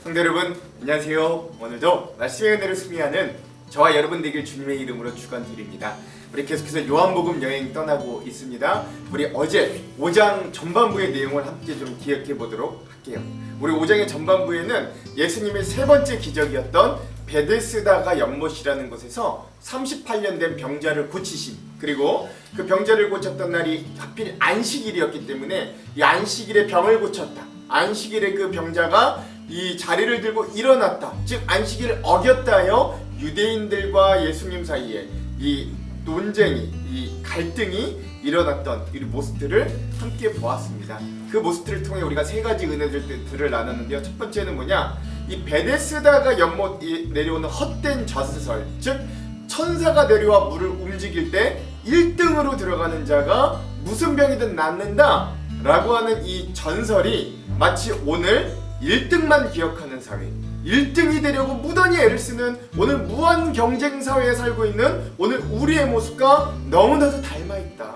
성도 여러분, 안녕하세요. 오늘도 말씀의 은혜를 수미하는 저와 여러분 되길 주님의 이름으로 축원드립니다. 우리 계속해서 요한복음 여행 떠나고 있습니다. 우리 어제 5장 전반부의 내용을 함께 좀 기억해 보도록 할게요. 우리 5장의 전반부에는 예수님의 세 번째 기적이었던 베데스다가 연못이라는 곳에서 38년 된 병자를 고치심, 그리고 그 병자를 고쳤던 날이 하필 안식일이었기 때문에 이 안식일에 병을 고쳤다. 안식일에 그 병자가 이 자리를 들고 일어났다. 즉 안식일을 어겼다 하여 유대인들과 예수님 사이에 이 논쟁이, 이 갈등이 일어났던 이 모습들을 함께 보았습니다. 그 모습들을 통해 우리가 세 가지 은혜들을 나눴는데요. 첫 번째는 뭐냐? 이 베데스다가 연못 내려오는 헛된 전설, 즉 천사가 내려와 물을 움직일 때 1등으로 들어가는 자가 무슨 병이든 낫는다 라고 하는 이 전설이 마치 오늘 1등만 기억하는 사회, 1등이 되려고 무던히 애를 쓰는 오늘 무한 경쟁 사회에 살고 있는 오늘 우리의 모습과 너무나도 닮아있다.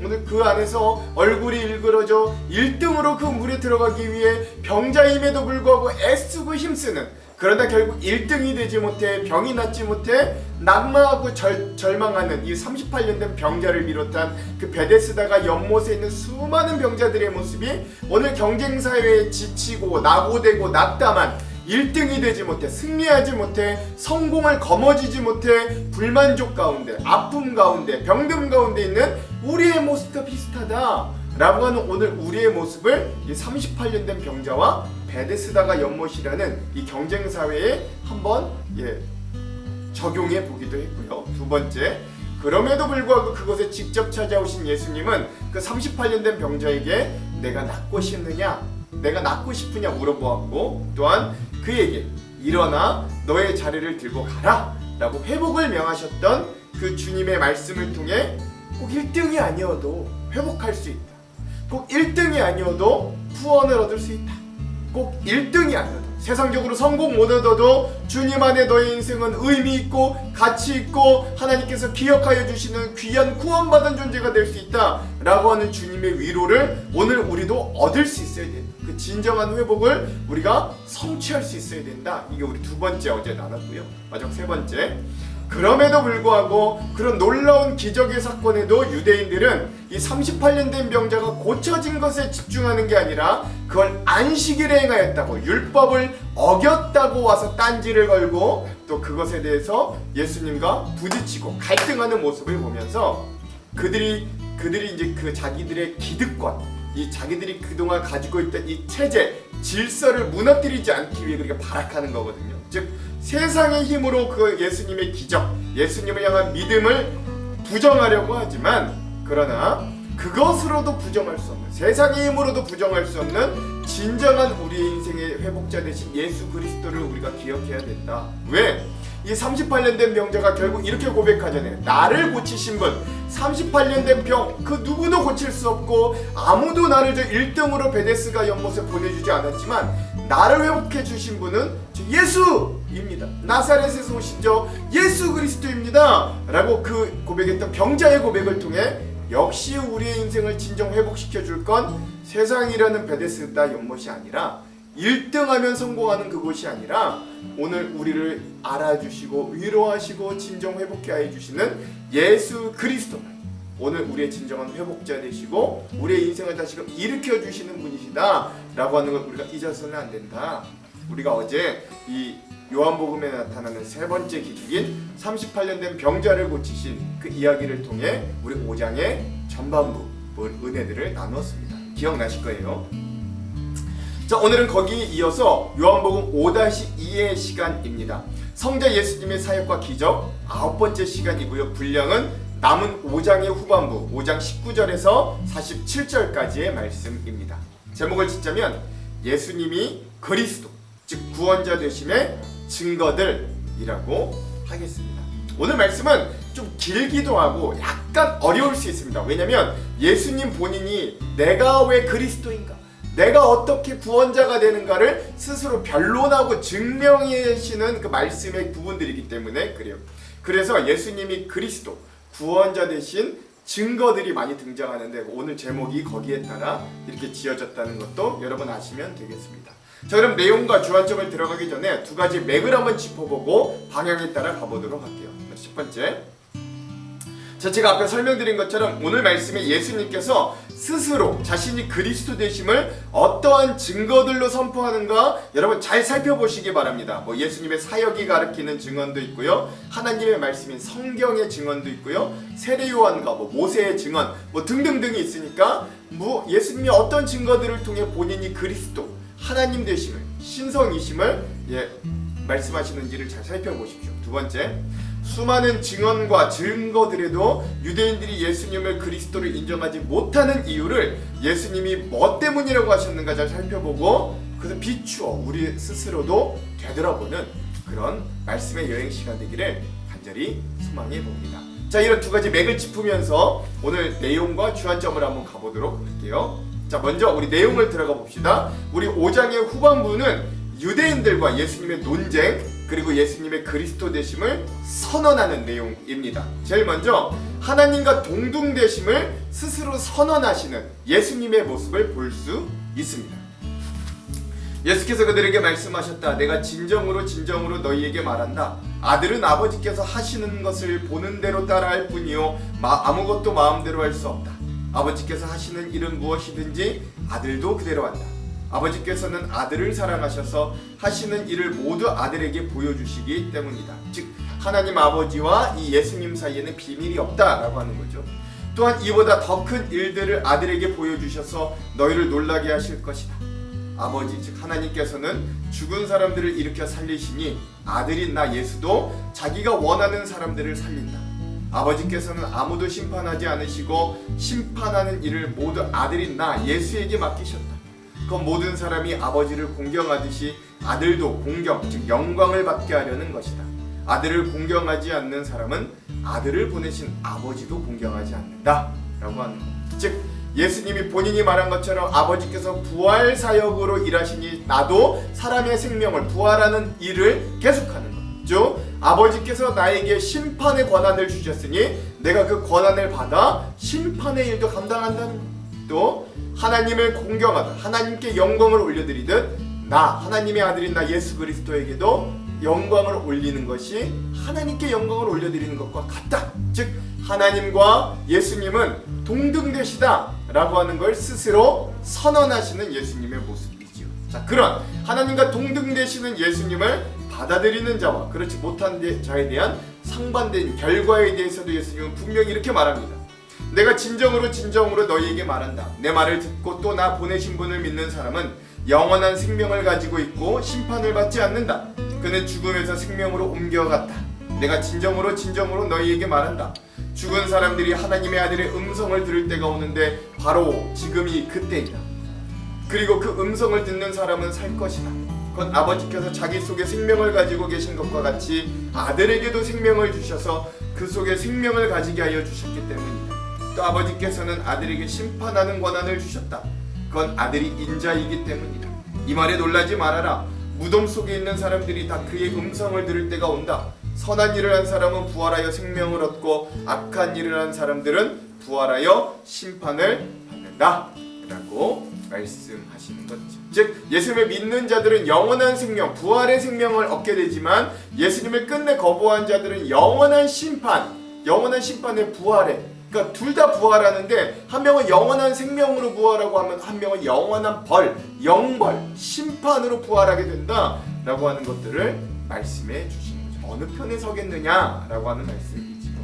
오늘 그 안에서 얼굴이 일그러져 1등으로 그 물에 들어가기 위해 병자임에도 불구하고 애쓰고 힘쓰는, 그러나 결국 1등이 되지 못해 병이 낫지 못해 낙마하고 절망하는 이 38년 된 병자를 비롯한 그 베데스다가 연못에 있는 수많은 병자들의 모습이 오늘 경쟁사회에 지치고 낙오되고 낙담한, 1등이 되지 못해 승리하지 못해 성공을 거머쥐지 못해 불만족 가운데, 아픔 가운데, 병듦 가운데 있는 우리의 모습과 비슷하다 라고 하는 오늘 우리의 모습을 이 38년 된 병자와 베데스다가 연못이라는 이 경쟁사회에 한번 적용해 보기도 했고요. 두 번째, 그럼에도 불구하고 그곳에 직접 찾아오신 예수님은 그 38년 된 병자에게 내가 낫고 싶느냐, 내가 낫고 싶으냐 물어보았고, 또한 그에게 일어나 너의 자리를 들고 가라 라고 회복을 명하셨던 그 주님의 말씀을 통해 꼭 1등이 아니어도 회복할 수 있다. 꼭 1등이 아니어도 구원을 얻을 수 있다. 꼭 1등이 아니어도, 세상적으로 성공 못 얻어도 주님 안에 너의 인생은 의미 있고 가치 있고 하나님께서 기억하여 주시는 귀한 구원받은 존재가 될 수 있다 라고 하는 주님의 위로를 오늘 우리도 얻을 수 있어야 된다. 그 진정한 회복을 우리가 성취할 수 있어야 된다. 이게 우리 두 번째 어제 나눴고요. 마지막 세 번째, 그럼에도 불구하고 그런 놀라운 기적의 사건에도 유대인들은 이 38년 된 병자가 고쳐진 것에 집중하는 게 아니라 그걸 안식일에 행하였다고, 율법을 어겼다고 와서 딴지를 걸고 또 그것에 대해서 예수님과 부딪히고 갈등하는 모습을 보면서 그들이 이제 그 자기들의 기득권, 이 자기들이 그동안 가지고 있던 이 체제, 질서를 무너뜨리지 않기 위해 그렇게 발악하는 거거든요. 즉 세상의 힘으로 그 예수님의 기적, 예수님을 향한 믿음을 부정하려고 하지만, 그러나 그것으로도 부정할 수 없는, 세상의 힘으로도 부정할 수 없는 진정한 우리의 인생의 회복자 되신 예수 그리스도를 우리가 기억해야 된다. 왜? 이 38년 된 병자가 결국 이렇게 고백하잖아요. 나를 고치신 분, 38년 된 병, 그 누구도 고칠 수 없고 아무도 나를 1등으로 베데스다 연못에 보내주지 않았지만 나를 회복해 주신 분은 예수입니다. 나사렛에서 오신 저 예수 그리스도입니다 라고 그 고백했던 병자의 고백을 통해 역시 우리의 인생을 진정 회복시켜 줄 건 세상이라는 베데스다 연못이 아니라 1등하면 성공하는 그곳이 아니라 오늘 우리를 알아주시고 위로하시고 진정 회복케 해주시는 예수 그리스도, 오늘 우리의 진정한 회복자 되시고 우리의 인생을 다시금 일으켜 주시는 분이시다 라고 하는 걸 우리가 잊어서는 안 된다. 우리가 어제 이 요한복음에 나타나는 세 번째 기적인 38년 된 병자를 고치신 그 이야기를 통해 우리 5장의 전반부 은혜들을 나누었습니다. 기억나실 거예요. 자, 오늘은 거기에 이어서 요한복음 5-2의 시간입니다. 성자 예수님의 사역과 기적 9번째 시간이고요. 분량은 남은 5장의 후반부 5장 19절에서 47절까지의 말씀입니다. 제목을 짓자면 예수님이 그리스도, 즉 구원자 되심의 증거들이라고 하겠습니다. 오늘 말씀은 좀 길기도 하고 약간 어려울 수 있습니다. 왜냐면 예수님 본인이 내가 왜 그리스도인가, 내가 어떻게 구원자가 되는가를 스스로 변론하고 증명하시는 그 말씀의 부분들이기 때문에 그래요. 그래서 예수님이 그리스도, 구원자 되신 증거들이 많이 등장하는데 오늘 제목이 거기에 따라 이렇게 지어졌다는 것도 여러분 아시면 되겠습니다. 자, 그럼 내용과 주안점을 들어가기 전에 두 가지 맥을 한번 짚어보고 방향에 따라 가보도록 할게요. 첫 번째, 자, 제가 앞에 설명드린 것처럼 오늘 말씀에 예수님께서 스스로 자신이 그리스도 되심을 어떠한 증거들로 선포하는가 여러분 잘 살펴보시기 바랍니다. 뭐 예수님의 사역이 가르치는 증언도 있고요, 하나님의 말씀인 성경의 증언도 있고요, 세례 요한과 뭐 모세의 증언 뭐 등등등이 있으니까 뭐 예수님이 어떤 증거들을 통해 본인이 그리스도 하나님 되심을 신성이심을 말씀하시는지를 잘 살펴보십시오. 두 번째, 수많은 증언과 증거들에도 유대인들이 예수님을 그리스도로 인정하지 못하는 이유를 예수님이 뭐 때문이라고 하셨는가 잘 살펴보고 그래서 비추어 우리 스스로도 되돌아보는 그런 말씀의 여행 시간 되기를 간절히 소망해 봅니다. 자, 이런 두 가지 맥을 짚으면서 오늘 내용과 주안점을 한번 가보도록 할게요. 자, 먼저 우리 내용을 들어가 봅시다. 우리 5장의 후반부는 유대인들과 예수님의 논쟁 그리고 예수님의 그리스도 되심을 선언하는 내용입니다. 제일 먼저 하나님과 동등되심을 스스로 선언하시는 예수님의 모습을 볼 수 있습니다. 예수께서 그들에게 말씀하셨다. 내가 진정으로 너희에게 말한다. 아들은 아버지께서 하시는 것을 보는 대로 따라할 뿐이요 아무것도 마음대로 할 수 없다. 아버지께서 하시는 일은 무엇이든지 아들도 그대로 한다. 아버지께서는 아들을 사랑하셔서 하시는 일을 모두 아들에게 보여주시기 때문이다. 즉 하나님 아버지와 이 예수님 사이에는 비밀이 없다라고 하는 거죠. 또한 이보다 더 큰 일들을 아들에게 보여주셔서 너희를 놀라게 하실 것이다. 아버지 즉 하나님께서는 죽은 사람들을 일으켜 살리시니 아들인 나 예수도 자기가 원하는 사람들을 살린다. 아버지께서는 아무도 심판하지 않으시고 심판하는 일을 모두 아들인 나 예수에게 맡기셨다. 그건 모든 사람이 아버지를 공경하듯이 아들도 공경, 즉 영광을 받게 하려는 것이다. 아들을 공경하지 않는 사람은 아들을 보내신 아버지도 공경하지 않는다 라고 하는 것. 즉 예수님이 본인이 말한 것처럼 아버지께서 부활 사역으로 일하시니 나도 사람의 생명을 부활하는 일을 계속하는 것. 즉 아버지께서 나에게 심판의 권한을 주셨으니 내가 그 권한을 받아 심판의 일도 감당한다는 것. 또 하나님을 공경하다 하나님께 영광을 올려드리듯 나 하나님의 아들인 나 예수 그리스도에게도 영광을 올리는 것이 하나님께 영광을 올려드리는 것과 같다. 즉 하나님과 예수님은 동등되시다 라고 하는 걸 스스로 선언하시는 예수님의 모습이지요. 자, 그런 하나님과 동등되시는 예수님을 받아들이는 자와 그렇지 못한 자에 대한 상반된 결과에 대해서도 예수님은 분명히 이렇게 말합니다. 내가 진정으로 너희에게 말한다. 내 말을 듣고 또 나 보내신 분을 믿는 사람은 영원한 생명을 가지고 있고 심판을 받지 않는다. 그는 죽음에서 생명으로 옮겨갔다. 내가 진정으로 너희에게 말한다. 죽은 사람들이 하나님의 아들의 음성을 들을 때가 오는데 바로 지금이 그때이다. 그리고 그 음성을 듣는 사람은 살 것이다. 그건 아버지께서 자기 속에 생명을 가지고 계신 것과 같이 아들에게도 생명을 주셔서 그 속에 생명을 가지게 하여 주셨기 때문이다. 또 아버지께서는 아들에게 심판하는 권한을 주셨다. 그건 아들이 인자이기 때문이다. 이 말에 놀라지 말아라. 무덤 속에 있는 사람들이 다 그의 음성을 들을 때가 온다. 선한 일을 한 사람은 부활하여 생명을 얻고 악한 일을 한 사람들은 부활하여 심판을 받는다 라고 말씀하시는 거죠. 즉 예수님을 믿는 자들은 영원한 생명, 부활의 생명을 얻게 되지만 예수님을 끝내 거부한 자들은 영원한 심판의 부활에 그러니까 둘 다 부활하는데 한 명은 영원한 생명으로 부활하고 하면 한 명은 영원한 영벌, 심판으로 부활하게 된다라고 하는 것들을 말씀해 주시는 거죠. 어느 편에 서겠느냐라고 하는 말씀이지요.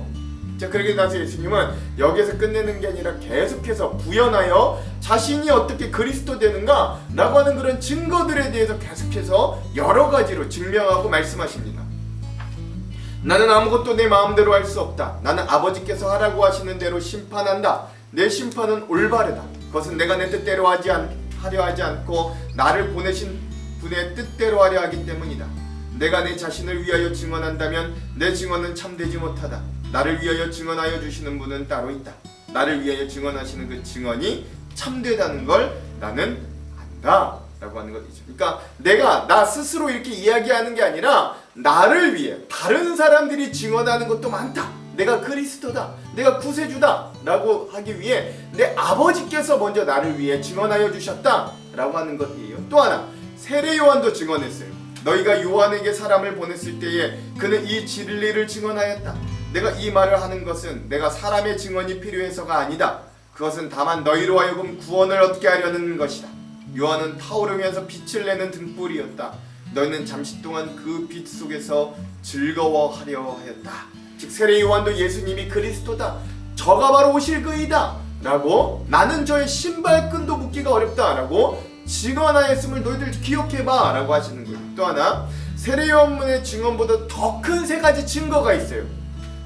자, 그러게 나서 예수님은 여기에서 끝내는 게 아니라 계속해서 부연하여 자신이 어떻게 그리스도 되는가라고 하는 그런 증거들에 대해서 계속해서 여러 가지로 증명하고 말씀하십니다. 나는 아무것도 내 마음대로 할 수 없다. 나는 아버지께서 하라고 하시는 대로 심판한다. 내 심판은 올바르다. 그것은 내가 내 뜻대로 하려 하지 않고 나를 보내신 분의 뜻대로 하려 하기 때문이다. 내가 내 자신을 위하여 증언한다면 내 증언은 참되지 못하다. 나를 위하여 증언하여 주시는 분은 따로 있다. 나를 위하여 증언하시는 그 증언이 참되다는 걸 나는 안다 라고 하는 것이죠. 그러니까 내가 나 스스로 이렇게 이야기하는 게 아니라 나를 위해 다른 사람들이 증언하는 것도 많다. 내가 그리스도다, 내가 구세주다 라고 하기 위해 내 아버지께서 먼저 나를 위해 증언하여 주셨다 라고 하는 것이에요. 또 하나, 세례 요한도 증언했어요. 너희가 요한에게 사람을 보냈을 때에 그는 이 진리를 증언하였다. 내가 이 말을 하는 것은 내가 사람의 증언이 필요해서가 아니다. 그것은 다만 너희로 하여금 구원을 얻게 하려는 것이다. 요한은 타오르면서 빛을 내는 등불이었다. 너희는 잠시 동안 그 빛 속에서 즐거워하려 하였다. 즉 세례 요한도 예수님이 그리스도다, 저가 바로 오실 그이다 라고, 나는 저의 신발끈도 묶기가 어렵다 라고 증언하였음을 너희들 기억해봐 라고 하시는 거예요. 또 하나, 세례 요한의 증언보다 더 큰 세 가지 증거가 있어요.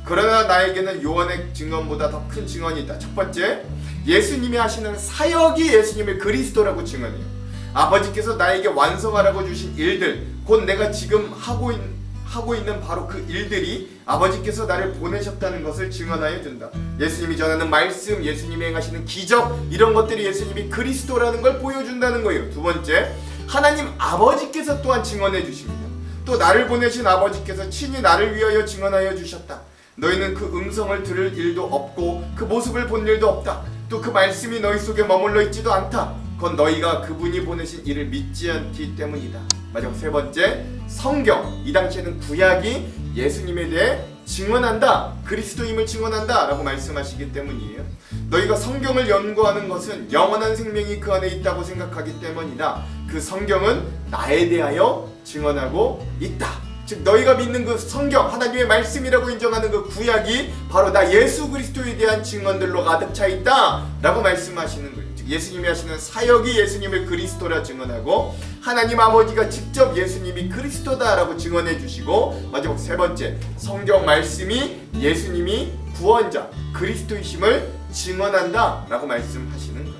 그러나 나에게는 요한의 증언보다 더 큰 증언이 있다. 첫 번째, 예수님이 하시는 사역이 예수님을 그리스도라고 증언해요. 아버지께서 나에게 완성하라고 주신 일들, 곧 내가 지금 하고 있는 바로 그 일들이 아버지께서 나를 보내셨다는 것을 증언하여 준다. 예수님이 전하는 말씀, 예수님이 행하시는 기적, 이런 것들이 예수님이 그리스도라는 걸 보여준다는 거예요. 두 번째, 하나님 아버지께서 또한 증언해 주십니다. 또 나를 보내신 아버지께서 친히 나를 위하여 증언하여 주셨다. 너희는 그 음성을 들을 일도 없고 그 모습을 본 일도 없다. 또 그 말씀이 너희 속에 머물러 있지도 않다. 그건 너희가 그분이 보내신 이를 믿지 않기 때문이다. 마지막 세 번째, 성경, 이 당시에는 구약이 예수님에 대해 증언한다, 그리스도임을 증언한다 라고 말씀하시기 때문이에요. 너희가 성경을 연구하는 것은 영원한 생명이 그 안에 있다고 생각하기 때문이다. 그 성경은 나에 대하여 증언하고 있다. 즉 너희가 믿는 그 성경, 하나님의 말씀이라고 인정하는 그 구약이 바로 나 예수 그리스도에 대한 증언들로 가득 차 있다 라고 말씀하시는 거예요. 즉 예수님이 하시는 사역이 예수님을 그리스도라 증언하고, 하나님 아버지가 직접 예수님이 그리스도다 라고 증언해 주시고, 마지막 세 번째, 성경 말씀이 예수님이 구원자 그리스도이심을 증언한다 라고 말씀하시는 거죠.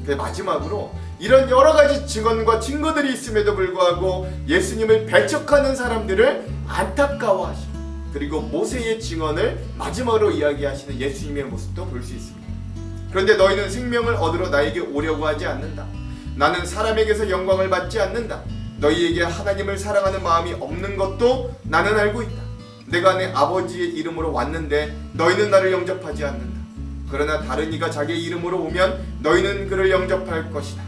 그래서 마지막으로, 이런 여러 가지 증언과 증거들이 있음에도 불구하고 예수님을 배척하는 사람들을 안타까워하시고, 그리고 모세의 증언을 마지막으로 이야기하시는 예수님의 모습도 볼 수 있습니다. 그런데 너희는 생명을 얻으러 나에게 오려고 하지 않는다. 나는 사람에게서 영광을 받지 않는다. 너희에게 하나님을 사랑하는 마음이 없는 것도 나는 알고 있다. 내가 내 아버지의 이름으로 왔는데 너희는 나를 영접하지 않는다. 그러나 다른 이가 자기의 이름으로 오면 너희는 그를 영접할 것이다.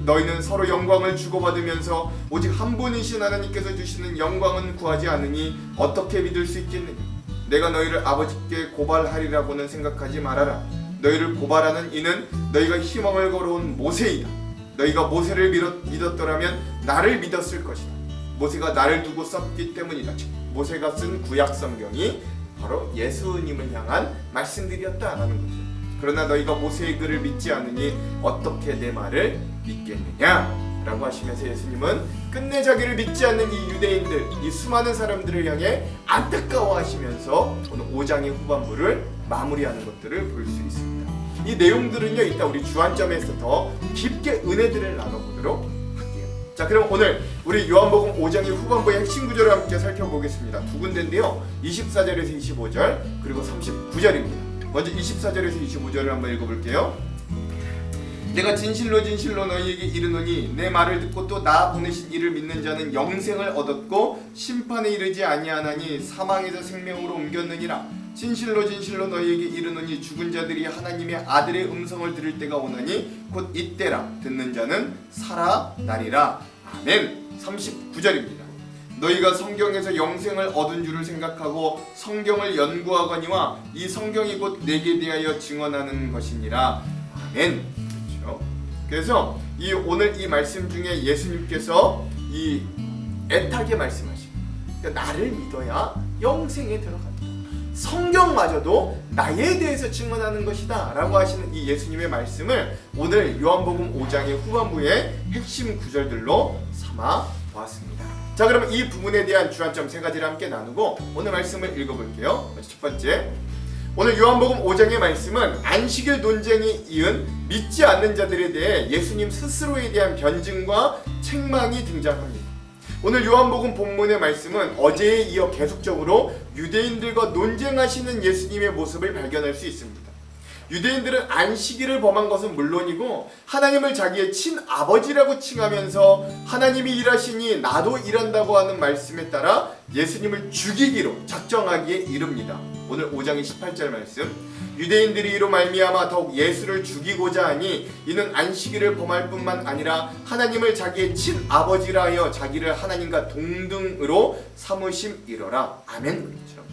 너희는 서로 영광을 주고받으면서 오직 한 분이신 하나님께서 주시는 영광은 구하지 않으니 어떻게 믿을 수 있겠느냐. 내가 너희를 아버지께 고발하리라고는 생각하지 말아라. 너희를 고발하는 이는 너희가 희망을 걸어온 모세이다. 너희가 모세를 믿었더라면 나를 믿었을 것이다. 모세가 나를 두고 썼기 때문이다. 즉 모세가 쓴 구약 성경이 바로 예수님을 향한 말씀들이었다라는 거죠. 그러나 너희가 모세의 글을 믿지 않으니 어떻게 내 말을 믿겠느냐 라고 하시면서 예수님은 끝내 자기를 믿지 않는 이 유대인들, 이 수많은 사람들을 향해 안타까워하시면서 오늘 5장의 후반부를 마무리하는 것들을 볼 수 있습니다. 이 내용들은요, 이따 우리 주안점에서 더 깊게 은혜들을 나눠보도록 할게요. 자, 그럼 오늘 우리 요한복음 5장의 후반부의 핵심 구절을 함께 살펴보겠습니다. 두 군데인데요, 24절에서 25절 그리고 39절입니다. 먼저 24절에서 25절을 한번 읽어볼게요. 내가 진실로 진실로 너희에게 이르노니 내 말을 듣고 또 나 보내신 이를 믿는 자는 영생을 얻었고 심판에 이르지 아니하나니 사망에서 생명으로 옮겼느니라. 진실로 진실로 너희에게 이르노니 죽은 자들이 하나님의 아들의 음성을 들을 때가 오나니 곧 이때라. 듣는 자는 살아나리라. 아멘. 39절입니다. 너희가 성경에서 영생을 얻은 줄을 생각하고 성경을 연구하거니와 이 성경이 곧 내게 대하여 증언하는 것이니라. 아멘. 그렇죠. 그래서 오늘 이 말씀 중에 예수님께서 이 애타게 말씀하시고, 그러니까 나를 믿어야 영생에 들어간다. 성경마저도 나에 대해서 증언하는 것이다 라고 하시는 이 예수님의 말씀을 오늘 요한복음 5장의 후반부의 핵심 구절들로 삼아 보았습니다. 자, 그러면 이 부분에 대한 주안점 세 가지를 함께 나누고 오늘 말씀을 읽어볼게요. 첫 번째, 오늘 요한복음 5장의 말씀은 안식일 논쟁에 이은 믿지 않는 자들에 대해 예수님 스스로에 대한 변증과 책망이 등장합니다. 오늘 요한복음 본문의 말씀은 어제에 이어 계속적으로 유대인들과 논쟁하시는 예수님의 모습을 발견할 수 있습니다. 유대인들은 안식일을 범한 것은 물론이고 하나님을 자기의 친아버지라고 칭하면서 하나님이 일하시니 나도 일한다고 하는 말씀에 따라 예수님을 죽이기로 작정하기에 이릅니다. 오늘 5장의 18절 말씀. 유대인들이 이로 말미암아 더욱 예수를 죽이고자 하니 이는 안식일을 범할 뿐만 아니라 하나님을 자기의 친아버지라 하여 자기를 하나님과 동등으로 삼으심이로라. 아멘. 그렇죠.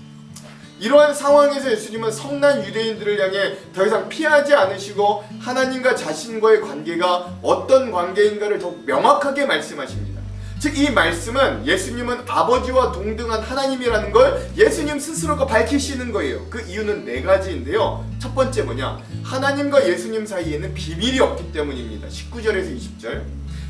이러한 상황에서 예수님은 성난 유대인들을 향해 더 이상 피하지 않으시고 하나님과 자신과의 관계가 어떤 관계인가를 더욱 명확하게 말씀하십니다. 즉 이 말씀은 예수님은 아버지와 동등한 하나님이라는 걸 예수님 스스로가 밝히시는 거예요. 그 이유는 네 가지인데요. 첫 번째 뭐냐? 하나님과 예수님 사이에는 비밀이 없기 때문입니다. 19절에서 20절.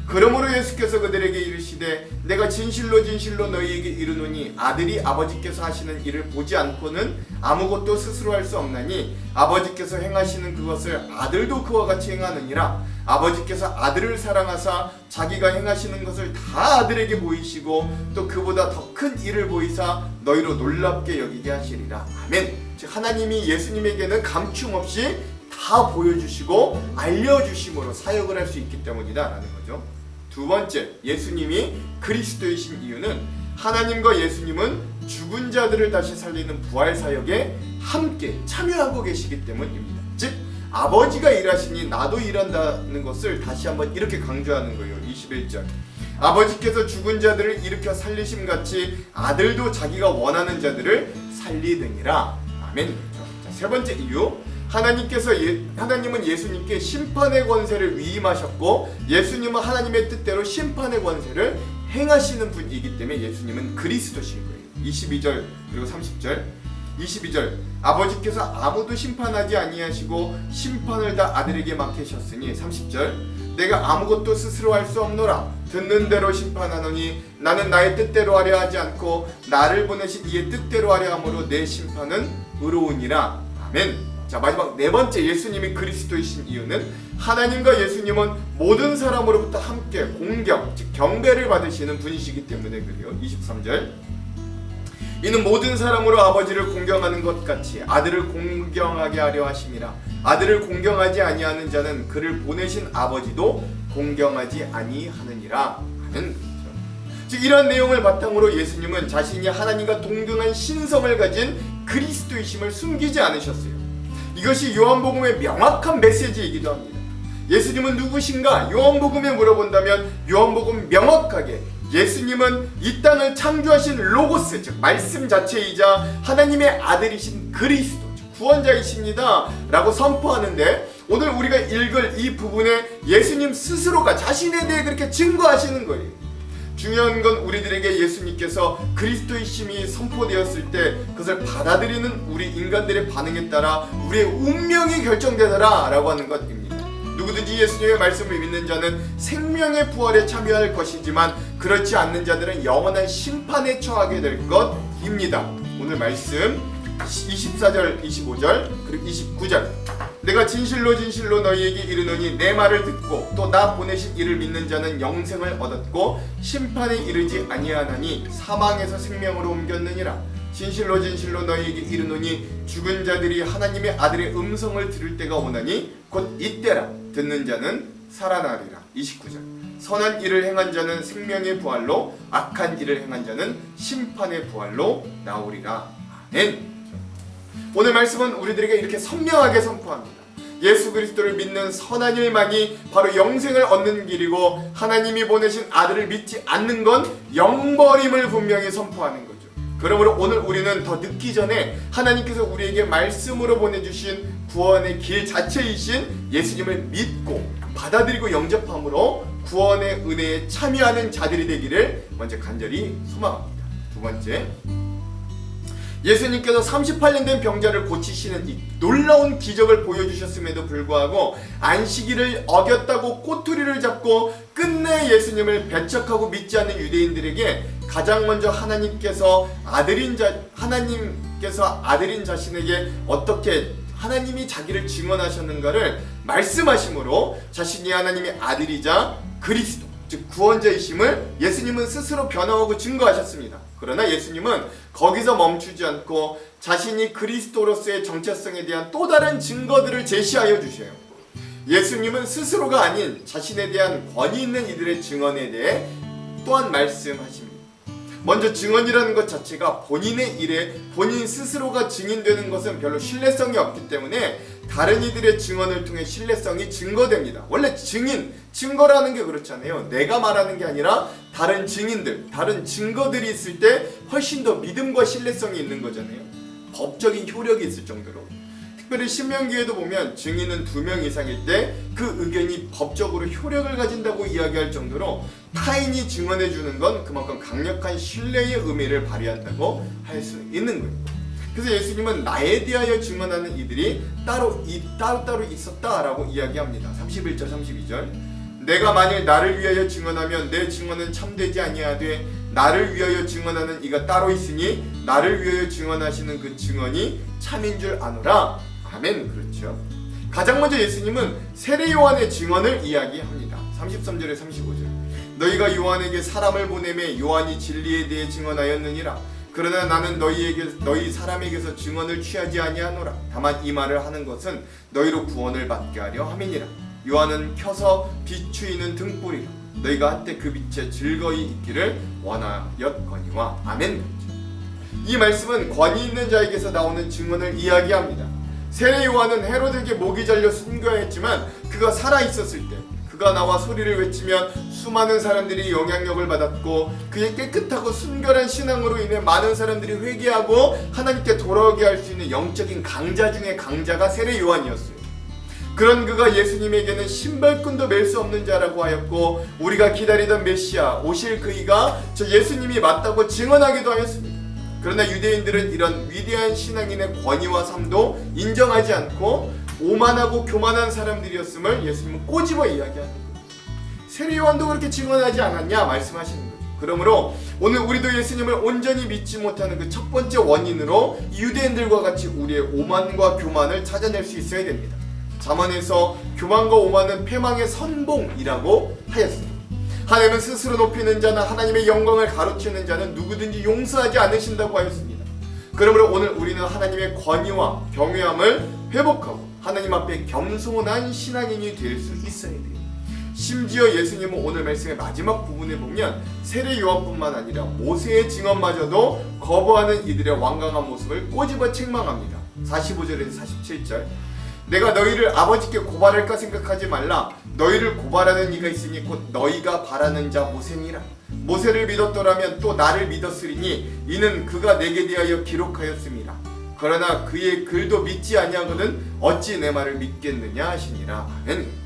그러므로 예수께서 그들에게 이르시되 내가 진실로 진실로 너희에게 이르노니 아들이 아버지께서 하시는 일을 보지 않고는 아무것도 스스로 할 수 없나니 아버지께서 행하시는 그것을 아들도 그와 같이 행하느니라. 아버지께서 아들을 사랑하사 자기가 행하시는 것을 다 아들에게 보이시고 또 그보다 더 큰 일을 보이사 너희로 놀랍게 여기게 하시리라. 아멘. 즉 하나님이 예수님에게는 감춤 없이 다 보여주시고 알려주심으로 사역을 할 수 있기 때문이다 라는 거죠. 두 번째, 예수님이 그리스도이신 이유는 하나님과 예수님은 죽은 자들을 다시 살리는 부활 사역에 함께 참여하고 계시기 때문입니다. 즉 아버지가 일하시니 나도 일한다는 것을 다시 한번 이렇게 강조하는 거예요. 21절. 아버지께서 죽은 자들을 일으켜 살리심같이 아들도 자기가 원하는 자들을 살리느니라. 아멘. 자, 세 번째 이유. 하나님은 예수님께 심판의 권세를 위임하셨고 예수님은 하나님의 뜻대로 심판의 권세를 행하시는 분이기 때문에 예수님은 그리스도신 거예요. 22절 그리고 30절. 22절. 아버지께서 아무도 심판하지 아니하시고 심판을 다 아들에게 맡기셨으니 30절. 내가 아무것도 스스로 할 수 없노라. 듣는 대로 심판하노니 나는 나의 뜻대로 하려 하지 않고 나를 보내신 이의 뜻대로 하려 함으로 내 심판은 의로우니라. 아멘. 자, 마지막 네 번째 예수님이 그리스도이신 이유는 하나님과 예수님은 모든 사람으로부터 함께 공경, 즉 경배를 받으시는 분이시기 때문에 그래요. 23절. 이는 모든 사람으로 아버지를 공경하는 것 같이 아들을 공경하게 하려 하심이라. 아들을 공경하지 아니하는 자는 그를 보내신 아버지도 공경하지 아니하느니라 하는 거죠. 즉 이러한 내용을 바탕으로 예수님은 자신이 하나님과 동등한 신성을 가진 그리스도이심을 숨기지 않으셨어요. 이것이 요한복음의 명확한 메시지이기도 합니다. 예수님은 누구신가? 요한복음에 물어본다면 요한복음 명확하게 예수님은 이 땅을 창조하신 로고스, 즉 말씀 자체이자 하나님의 아들이신 그리스도, 즉 구원자이십니다 라고 선포하는데 오늘 우리가 읽을 이 부분에 예수님 스스로가 자신에 대해 그렇게 증거하시는 거예요. 중요한 건 우리들에게 예수님께서 그리스도이심이 선포되었을 때 그것을 받아들이는 우리 인간들의 반응에 따라 우리의 운명이 결정되더라 라고 하는 것입니다. 누구든지 예수님의 말씀을 믿는 자는 생명의 부활에 참여할 것이지만 그렇지 않는 자들은 영원한 심판에 처하게 될 것입니다. 오늘 말씀 24절, 25절 그리고 29절. 내가 진실로 진실로 너희에게 이르노니 내 말을 듣고 또 나 보내신 이를 믿는 자는 영생을 얻었고 심판에 이르지 아니하나니 사망에서 생명으로 옮겼느니라. 진실로 진실로 너희에게 이르노니 죽은 자들이 하나님의 아들의 음성을 들을 때가 오나니 곧 이때라. 듣는 자는 살아나리라. 29절. 선한 일을 행한 자는 생명의 부활로 악한 일을 행한 자는 심판의 부활로 나오리라. 아멘. 오늘 말씀은 우리들에게 이렇게 선명하게 선포합니다. 예수 그리스도를 믿는 선한 일만이 바로 영생을 얻는 길이고 하나님이 보내신 아들을 믿지 않는 건 영벌임을 분명히 선포하는 거죠. 그러므로 오늘 우리는 더 늦기 전에 하나님께서 우리에게 말씀으로 보내주신 구원의 길 자체이신 예수님을 믿고 받아들이고 영접함으로 구원의 은혜에 참여하는 자들이 되기를 먼저 간절히 소망합니다. 두 번째, 예수님께서 38년 된 병자를 고치시는 이 놀라운 기적을 보여주셨음에도 불구하고 안식일을 어겼다고 꼬투리를 잡고 끝내 예수님을 배척하고 믿지 않는 유대인들에게 가장 먼저 하나님께서 아들인 자신에게 어떻게 하나님이 자기를 증언하셨는가를 말씀하심으로 자신이 하나님의 아들이자 그리스도, 즉 구원자이심을 예수님은 스스로 변화하고 증거하셨습니다. 그러나 예수님은 거기서 멈추지 않고 자신이 그리스도로서의 정체성에 대한 또 다른 증거들을 제시하여 주셔요. 예수님은 스스로가 아닌 자신에 대한 권위 있는 이들의 증언에 대해 또한 말씀하십니다. 먼저 증언이라는 것 자체가 본인의 일에 본인 스스로가 증인되는 것은 별로 신뢰성이 없기 때문에 다른 이들의 증언을 통해 신뢰성이 증거됩니다. 원래 증거라는 게 그렇잖아요. 내가 말하는 게 아니라 다른 증인들, 다른 증거들이 있을 때 훨씬 더 믿음과 신뢰성이 있는 거잖아요. 법적인 효력이 있을 정도로. 특별히 신명기에도 보면 증인은 2명 이상일 때 그 의견이 법적으로 효력을 가진다고 이야기할 정도로 타인이 증언해 주는 건 그만큼 강력한 신뢰의 의미를 발휘한다고 할 수 있는 거예요. 그래서 예수님은 나에 대하여 증언하는 이들이 따로 있었다라고 이야기합니다. 31절 32절 내가 만일 나를 위하여 증언하면 내 증언은 참되지 아니하되 나를 위하여 증언하는 이가 따로 있으니 나를 위하여 증언하시는 그 증언이 참인 줄 아노라. 아멘. 그렇죠. 가장 먼저 예수님은 세례 요한의 증언을 이야기합니다. 33절에 35절 너희가 요한에게 사람을 보내매 요한이 진리에 대해 증언하였느니라. 그러나 나는 너희 사람에게서 증언을 취하지 아니하노라. 다만 이 말을 하는 것은 너희로 구원을 받게 하려 함이니라. 요한은 켜서 비추이는 등불이라. 너희가 한때 그 빛에 즐거이 있기를 원하였거니와. 아멘. 이 말씀은 권위 있는 자에게서 나오는 증언을 이야기합니다. 세례 요한은 헤로데에게 목이 잘려 순교해야 했지만 그가 살아있었을 때 그가 나와 소리를 외치면 수많은 사람들이 영향력을 받았고 그의 깨끗하고 순결한 신앙으로 인해 많은 사람들이 회개하고 하나님께 돌아오게 할 수 있는 영적인 강자 중의 강자가 세례 요한이었어요. 그런 그가 예수님에게는 신발끈도 맬 수 없는 자라고 하였고 우리가 기다리던 메시아 오실 그이가 저 예수님이 맞다고 증언하기도 하였습니다. 그러나 유대인들은 이런 위대한 신앙인의 권위와 삶도 인정하지 않고 오만하고 교만한 사람들이었음을 예수님은 꼬집어 이야기하는 거예요. 세례 요한도 그렇게 증언하지 않았냐 말씀하시는 거죠. 그러므로 오늘 우리도 예수님을 온전히 믿지 못하는 그 첫 번째 원인으로 유대인들과 같이 우리의 오만과 교만을 찾아낼 수 있어야 됩니다. 잠언에서 교만과 오만은 패망의 선봉이라고 하였습니다. 하나님은 스스로 높이는 자나 하나님의 영광을 가로채는 자는 누구든지 용서하지 않으신다고 하였습니다. 그러므로 오늘 우리는 하나님의 권위와 경외함을 회복하고 하나님 앞에 겸손한 신앙인이 될 수 있어야 돼요. 심지어 예수님은 오늘 말씀의 마지막 부분에 보면 세례 요한뿐만 아니라 모세의 증언마저도 거부하는 이들의 완강한 모습을 꼬집어 책망합니다. 45절에서 47절 내가 너희를 아버지께 고발할까 생각하지 말라. 너희를 고발하는 이가 있으니 곧 너희가 바라는 자 모세니라. 모세를 믿었더라면 또 나를 믿었으리니 이는 그가 내게 대하여 기록하였습니다. 그러나 그의 글도 믿지 아니하거든 어찌 내 말을 믿겠느냐 하시니라. 아멘.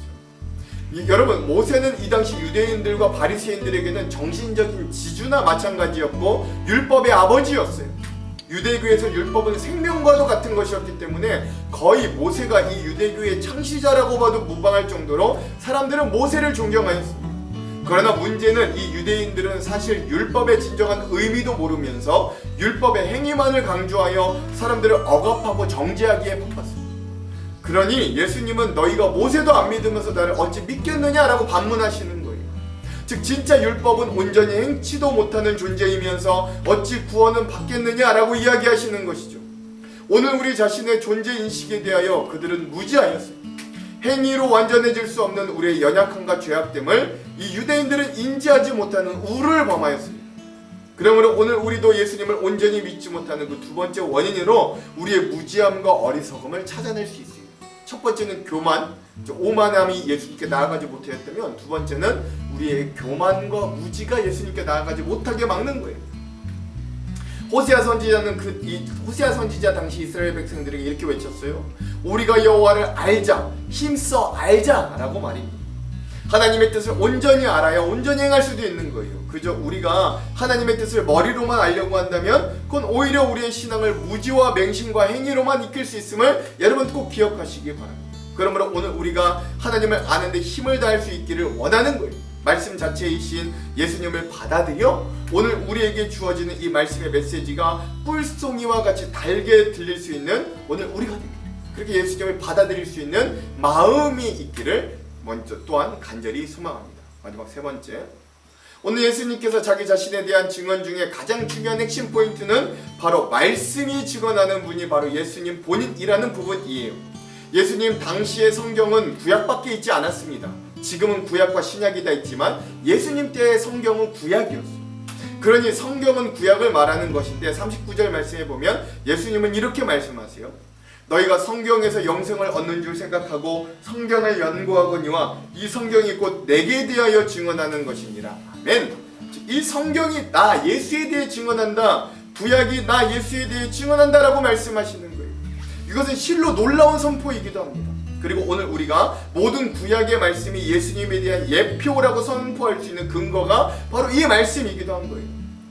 여러분 모세는 이 당시 유대인들과 바리새인들에게는 정신적인 지주나 마찬가지였고 율법의 아버지였어요. 유대교에서 율법은 생명과도 같은 것이었기 때문에 거의 모세가 이 유대교의 창시자라고 봐도 무방할 정도로 사람들은 모세를 존경하였습니다. 그러나 문제는 이 유대인들은 사실 율법의 진정한 의미도 모르면서 율법의 행위만을 강조하여 사람들을 억압하고 정죄하기에 바빴습니다. 그러니 예수님은 너희가 모세도 안 믿으면서 나를 어찌 믿겠느냐라고 반문하시는 거예요. 즉 진짜 율법은 온전히 행치도 못하는 존재이면서 어찌 구원은 받겠느냐라고 이야기하시는 것이죠. 오늘 우리 자신의 존재 인식에 대하여 그들은 무지하였어요. 행위로 완전해질 수 없는 우리의 연약함과 죄악됨을 이 유대인들은 인지하지 못하는 우를 범하였습니다. 그러므로 오늘 우리도 예수님을 온전히 믿지 못하는 그 두 번째 원인으로 우리의 무지함과 어리석음을 찾아낼 수 있어요. 첫 번째는 교만, 오만함이 예수님께 나아가지 못하였다면 두 번째는 우리의 교만과 무지가 예수님께 나아가지 못하게 막는 거예요. 호세아 선지자는 호세아 선지자 당시 이스라엘 백성들에게 이렇게 외쳤어요. 우리가 여호와를 알자, 힘써 알자라고 말입니다. 하나님의 뜻을 온전히 알아야 온전히 행할 수도 있는 거예요. 그저 우리가 하나님의 뜻을 머리로만 알려고 한다면 그건 오히려 우리의 신앙을 무지와 맹신과 행위로만 이끌 수 있음을 여러분 꼭 기억하시기 바랍니다. 그러므로 오늘 우리가 하나님을 아는데 힘을 다할 수 있기를 원하는 거예요. 말씀 자체이신 예수님을 받아들여 오늘 우리에게 주어지는 이 말씀의 메시지가 뿔송이와 같이 달게 들릴 수 있는 오늘 우리가 됩니다. 그렇게 예수님을 받아들일 수 있는 마음이 있기를 먼저 또한 간절히 소망합니다. 마지막 세 번째, 오늘 예수님께서 자기 자신에 대한 증언 중에 가장 중요한 핵심 포인트는 바로 말씀이 증언하는 분이 바로 예수님 본인이라는 부분이에요. 예수님 당시의 성경은 구약밖에 있지 않았습니다. 지금은 구약과 신약이 다 있지만 예수님 때의 성경은 구약이었어요. 그러니 성경은 구약을 말하는 것인데 39절 말씀에 보면 예수님은 이렇게 말씀하세요. 너희가 성경에서 영생을 얻는 줄 생각하고 성경을 연구하거니와 이 성경이 곧 내게 대하여 증언하는 것이니라. 아멘. 이 성경이 나 예수에 대해 증언한다. 구약이 나 예수에 대해 증언한다라고 말씀하시는 거예요. 이것은 실로 놀라운 선포이기도 합니다. 그리고 오늘 우리가 모든 구약의 말씀이 예수님에 대한 예표라고 선포할 수 있는 근거가 바로 이 말씀이기도 한 거예요.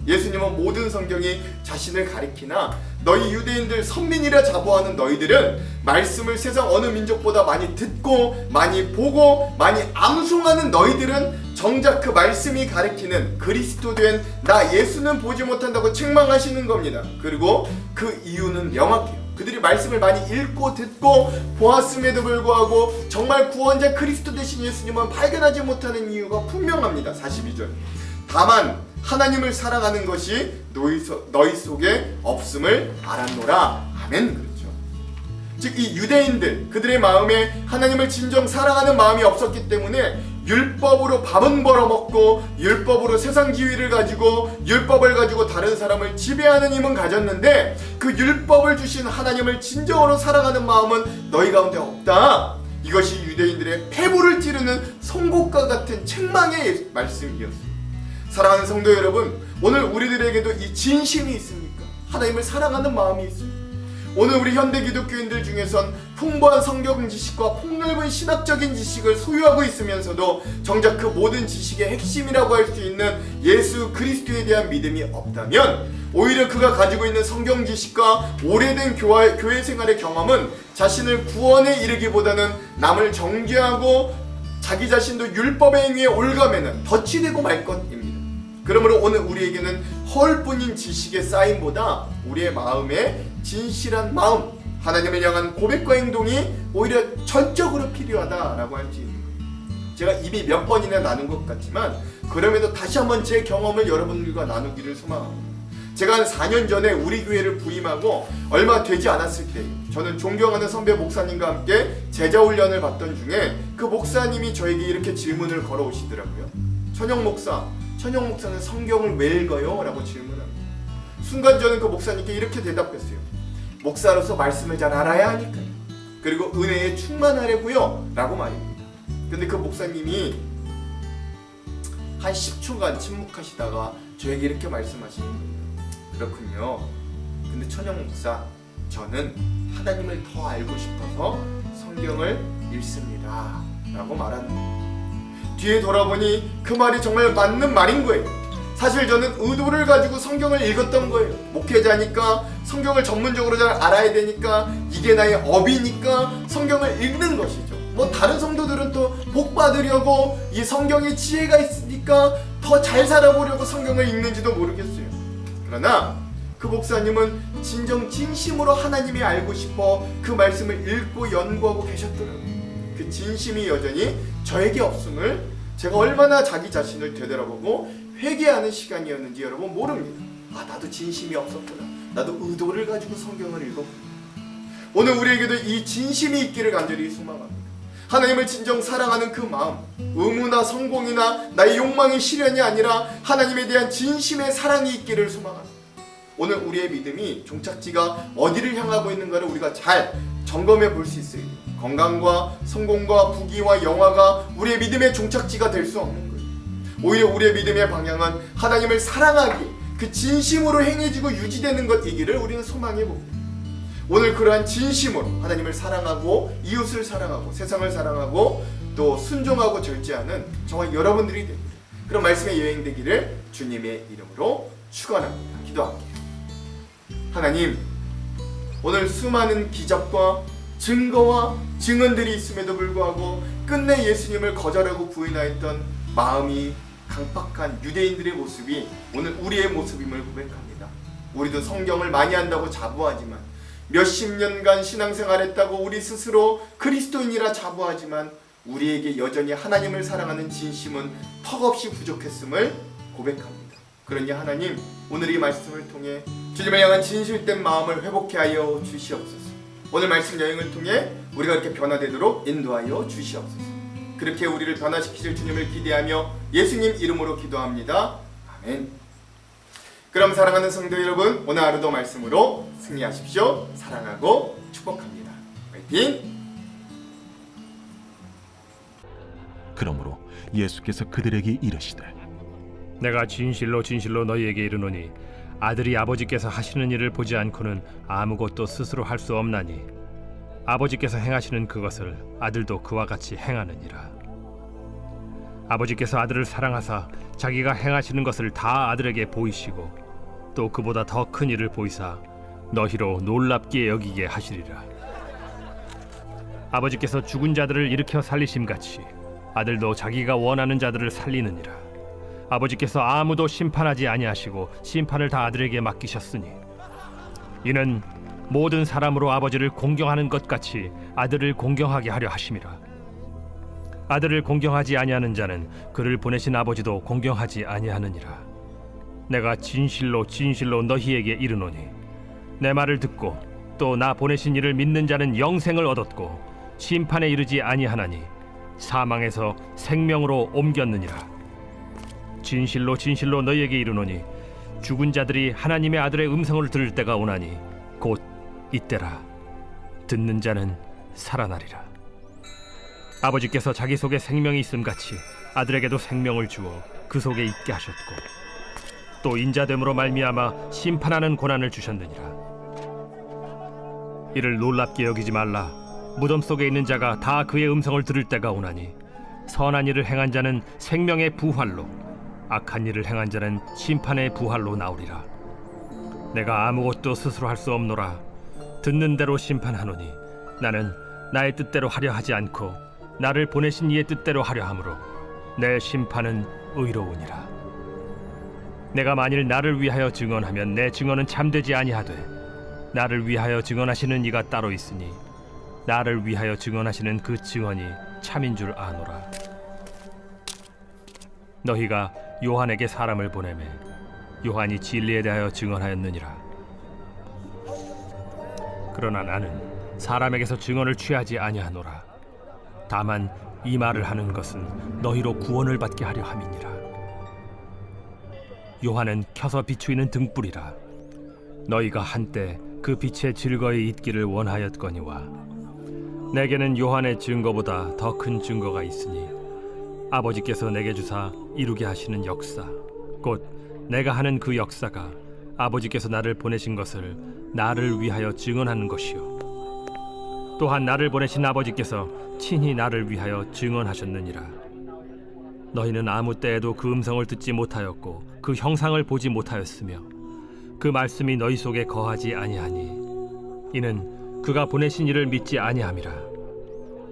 예수님은 모든 성경이 자신을 가리키나 너희 유대인들 선민이라 자부하는 너희들은 말씀을 세상 어느 민족보다 많이 듣고 많이 보고 많이 암송하는 너희들은 정작 그 말씀이 가리키는 그리스도 된 나 예수는 보지 못한다고 책망하시는 겁니다. 그리고 그 이유는 명확해요. 그들이 말씀을 많이 읽고 듣고 보았음에도 불구하고 정말 구원자 그리스도 되신 예수님은 발견하지 못하는 이유가 분명합니다. 42절. 다만 하나님을 사랑하는 것이 너희 속에 없음을 알았노라. 아멘. 그렇죠. 즉 이 유대인들 그들의 마음에 하나님을 진정 사랑하는 마음이 없었기 때문에 율법으로 밥은 벌어먹고 율법으로 세상 지위를 가지고 율법을 가지고 다른 사람을 지배하는 힘은 가졌는데 그 율법을 주신 하나님을 진정으로 사랑하는 마음은 너희 가운데 없다. 이것이 유대인들의 폐부를 찌르는 송곳과 같은 책망의 말씀이었습니다. 사랑하는 성도 여러분, 오늘 우리들에게도 이 진심이 있습니까? 하나님을 사랑하는 마음이 있습니까? 오늘 우리 현대 기독교인들 중에선 풍부한 성경 지식과 폭넓은 신학적인 지식을 소유하고 있으면서도 정작 그 모든 지식의 핵심이라고 할 수 있는 예수 그리스도에 대한 믿음이 없다면 오히려 그가 가지고 있는 성경 지식과 오래된 교회 생활의 경험은 자신을 구원에 이르기보다는 남을 정죄하고 자기 자신도 율법의 행위에 올가매는 덫이 되고 말 것입니다. 그러므로 오늘 우리에게는 허울뿐인 지식의 쌓임보다 우리의 마음에 진실한 마음, 하나님을 향한 고백과 행동이 오히려 전적으로 필요하다라고 할 수 있는 거예요. 제가 이미 몇 번이나 나눈 것 같지만 그럼에도 다시 한번 제 경험을 여러분들과 나누기를 소망합니다. 제가 한 4년 전에 우리 교회를 부임하고 얼마 되지 않았을 때 저는 존경하는 선배 목사님과 함께 제자훈련을 받던 중에 그 목사님이 저에게 이렇게 질문을 걸어오시더라고요. 천영 목사는 성경을 왜 읽어요? 라고 질문합니다. 순간 저는 그 목사님께 이렇게 대답했어요. 목사로서 말씀을 잘 알아야 하니까요. 그리고 은혜에 충만하려고요. 라고 말입니다. 근데 그 목사님이 한 10초간 침묵하시다가 저에게 이렇게 말씀하시는 겁니다. 그렇군요. 근데 천영 목사, 저는 하나님을 더 알고 싶어서 성경을 읽습니다. 라고 말하는 겁니다. 뒤에 돌아보니 그 말이 정말 맞는 말인 거예요. 사실 저는 의도를 가지고 성경을 읽었던 거예요. 목회자니까 성경을 전문적으로 잘 알아야 되니까 이게 나의 업이니까 성경을 읽는 것이죠. 뭐 다른 성도들은 또 복 받으려고 이 성경에 지혜가 있으니까 더 잘 살아보려고 성경을 읽는지도 모르겠어요. 그러나 그 목사님은 진심으로 하나님이 알고 싶어 그 말씀을 읽고 연구하고 계셨더라고요. 그 진심이 여전히 저에게 없음을 제가 얼마나 자기 자신을 되돌아보고 회개하는 시간이었는지 여러분 모릅니다. 아, 나도 진심이 없었구나. 나도 의도를 가지고 성경을 읽었구나. 오늘 우리에게도 이 진심이 있기를 간절히 소망합니다. 하나님을 진정 사랑하는 그 마음, 의무나 성공이나 나의 욕망의 실현이 아니라 하나님에 대한 진심의 사랑이 있기를 소망합니다. 오늘 우리의 믿음이 종착지가 어디를 향하고 있는가를 우리가 잘 점검해 볼 수 있어야 돼요. 건강과 성공과 부귀와 영화가 우리의 믿음의 종착지가 될 수 없는 거예요. 오히려 우리의 믿음의 방향은 하나님을 사랑하기, 그 진심으로 행해지고 유지되는 것이기를 우리는 소망해 봅니다. 오늘 그러한 진심으로 하나님을 사랑하고 이웃을 사랑하고 세상을 사랑하고 또 순종하고 절제하는 정말 여러분들이 됩니다. 그런 말씀의 여행 되기를 주님의 이름으로 축원합니다. 기도할게요. 하나님, 오늘 수많은 기적과 증거와 증언들이 있음에도 불구하고 끝내 예수님을 거절하고 부인하였던 마음이 강팍한 유대인들의 모습이 오늘 우리의 모습임을 고백합니다. 우리도 성경을 많이 한다고 자부하지만 몇십 년간 신앙생활했다고 우리 스스로 그리스도인이라 자부하지만 우리에게 여전히 하나님을 사랑하는 진심은 턱없이 부족했음을 고백합니다. 그러니 하나님, 오늘 이 말씀을 통해 주님을 향한 진실된 마음을 회복케 하여 주시옵소서. 오늘 말씀 여행을 통해 우리가 이렇게 변화되도록 인도하여 주시옵소서. 그렇게 우리를 변화시키실 주님을 기대하며 예수님 이름으로 기도합니다. 아멘. 그럼 사랑하는 성도 여러분, 오늘 하루도 말씀으로 승리하십시오. 사랑하고 축복합니다. 화이팅! 그러므로 예수께서 그들에게 이르시되 내가 진실로 진실로 너희에게 이르노니 아들이 아버지께서 하시는 일을 보지 않고는 아무것도 스스로 할 수 없나니 아버지께서 행하시는 그것을 아들도 그와 같이 행하느니라. 아버지께서 아들을 사랑하사 자기가 행하시는 것을 다 아들에게 보이시고 또 그보다 더 큰 일을 보이사 너희로 놀랍게 여기게 하시리라. 아버지께서 죽은 자들을 일으켜 살리심같이 아들도 자기가 원하는 자들을 살리느니라. 아버지께서 아무도 심판하지 아니하시고 심판을 다 아들에게 맡기셨으니 이는 모든 사람으로 아버지를 공경하는 것 같이 아들을 공경하게 하려 하심이라. 아들을 공경하지 아니하는 자는 그를 보내신 아버지도 공경하지 아니하느니라. 내가 진실로 진실로 너희에게 이르노니 내 말을 듣고 또 나 보내신 이를 믿는 자는 영생을 얻었고 심판에 이르지 아니하나니 사망에서 생명으로 옮겼느니라. 진실로 진실로 너희에게 이르노니 죽은 자들이 하나님의 아들의 음성을 들을 때가 오나니 곧 이때라. 듣는 자는 살아나리라. 아버지께서 자기 속에 생명이 있음같이 아들에게도 생명을 주어 그 속에 있게 하셨고 또 인자됨으로 말미암아 심판하는 고난을 주셨느니라. 이를 놀랍게 여기지 말라. 무덤 속에 있는 자가 다 그의 음성을 들을 때가 오나니 선한 일을 행한 자는 생명의 부활로 악한 일을 행한 자는 심판의 부활로 나오리라. 내가 아무것도 스스로 할 수 없노라. 듣는 대로 심판하노니 나는 나의 뜻대로 하려 하지 않고 나를 보내신 이의 뜻대로 하려 함으로 내 심판은 의로우니라. 내가 만일 나를 위하여 증언하면 내 증언은 참되지 아니하되 나를 위하여 증언하시는 이가 따로 있으니 나를 위하여 증언하시는 그 증언이 참인 줄 아노라. 너희가 요한에게 사람을 보내매 요한이 진리에 대하여 증언하였느니라. 그러나 나는 사람에게서 증언을 취하지 아니하노라. 다만 이 말을 하는 것은 너희로 구원을 받게 하려 함이니라. 요한은 켜서 비추이는 등불이라. 너희가 한때 그 빛에 즐거이 있기를 원하였거니와 내게는 요한의 증거보다 더 큰 증거가 있으니 아버지께서 내게 주사 이루게 하시는 역사 곧 내가 하는 그 역사가 아버지께서 나를 보내신 것을 나를 위하여 증언하는 것이요 또한 나를 보내신 아버지께서 친히 나를 위하여 증언하셨느니라. 너희는 아무 때에도 그 음성을 듣지 못하였고 그 형상을 보지 못하였으며 그 말씀이 너희 속에 거하지 아니하니 이는 그가 보내신 이를 믿지 아니함이라.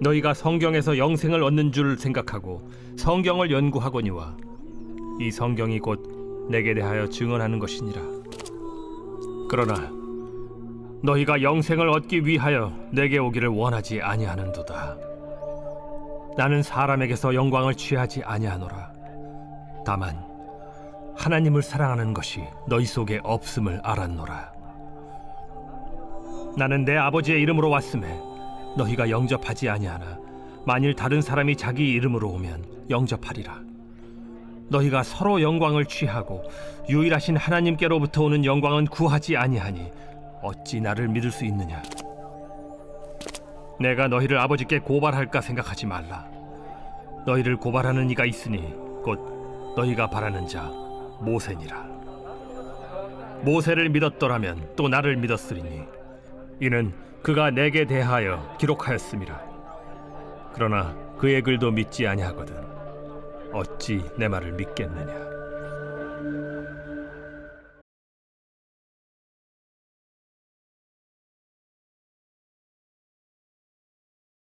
너희가 성경에서 영생을 얻는 줄 생각하고 성경을 연구하거니와 이 성경이 곧 내게 대하여 증언하는 것이니라. 그러나 너희가 영생을 얻기 위하여 내게 오기를 원하지 아니하는도다. 나는 사람에게서 영광을 취하지 아니하노라. 다만 하나님을 사랑하는 것이 너희 속에 없음을 알았노라. 나는 내 아버지의 이름으로 왔음에 너희가 영접하지 아니하나 만일 다른 사람이 자기 이름으로 오면 영접하리라. 너희가 서로 영광을 취하고 유일하신 하나님께로부터 오는 영광은 구하지 아니하니 어찌 나를 믿을 수 있느냐. 내가 너희를 아버지께 고발할까 생각하지 말라. 너희를 고발하는 이가 있으니 곧 너희가 바라는 자 모세니라. 모세를 믿었더라면 또 나를 믿었으리니 이는 그가 내게 대하여 기록하였음이라. 그러나 그의 글도 믿지 아니하거든 어찌 내 말을 믿겠느냐.